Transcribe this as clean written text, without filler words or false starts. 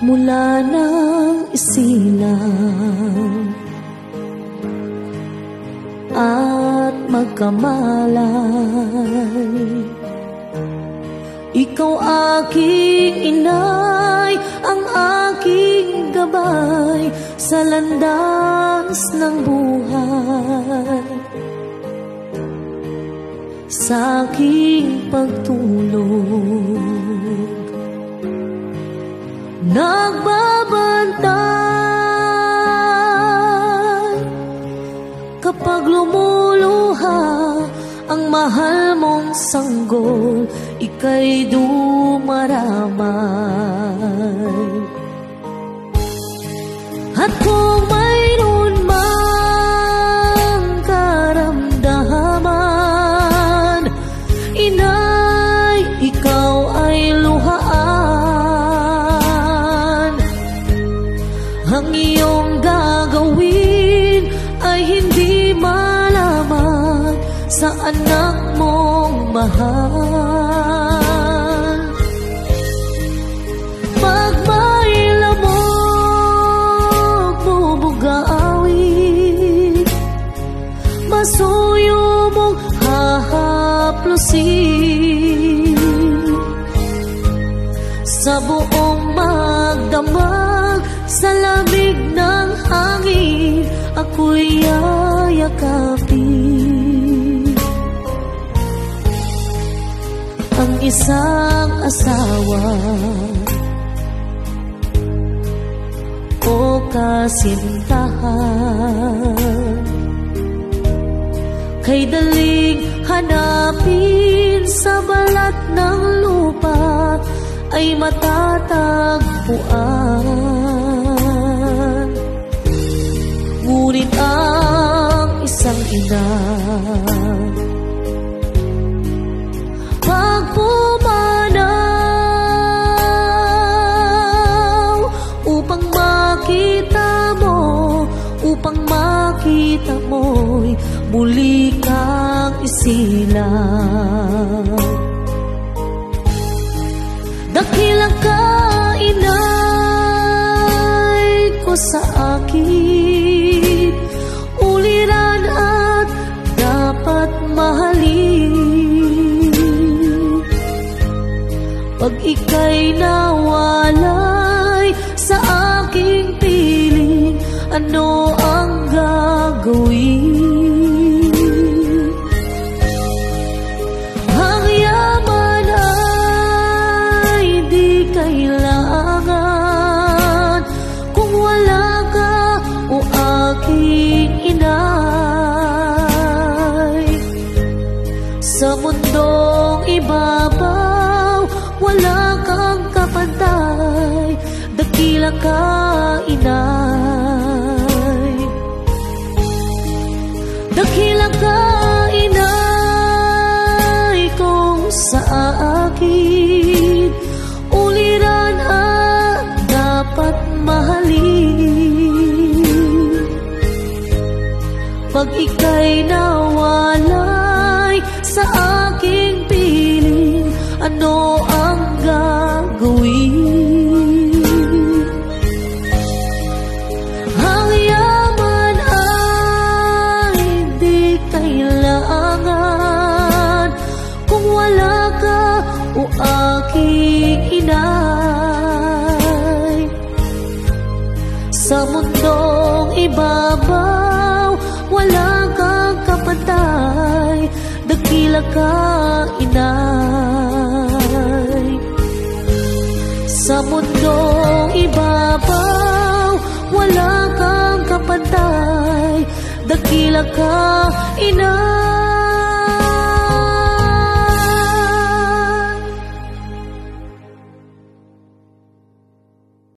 mula ng isilang at magkamalay. Ikaw aking inay, ang aking gabay sa landas ng buhay. Sa aking pagtulog, nagbabantay. Kapag lumuluha ang mahal mong sanggol, ika'y dumaramay. At kung mayroon mang karamdaman, inay, ikaw ay luhaan. Ang iyong gagawin ay hindi malaman sa anak mong mahal. Pag may lamok bubugawin, masuyo mong hahaplusin. Sa buong magdamag, sa lamig ng hangin, ako'y yayakapin. Ang isang asawa o kasintahan, kay daling hanapin sa balat ng lupa, ay matatagpuan. Ngunit ang isang ina, pag pumanaw upang makita mo, upang makita mo'y muli kang isilang. Dakilang kainay ko sa akin, uliran at dapat mahalin. Pag ika'y nawalay sa aking piling, ano ang gagawin? Ang yaman ay di kailangan kung wala ka o aking inay. Sa mundong ibabaw, wala kang kapantay, dakila ka inay. Dakila ka inay kung sa akin, uliran at dapat mahalin. Pag ika'y nawalay sa aking piling, ano ang gagawin? Ang yaman ay di kailangan kung wala ka o aking inay. Sa mundong ibabaw, wala kang kapantay, dakila ka inay. Sa mundong ibabaw, wala kang kapantay, dakila ka inay.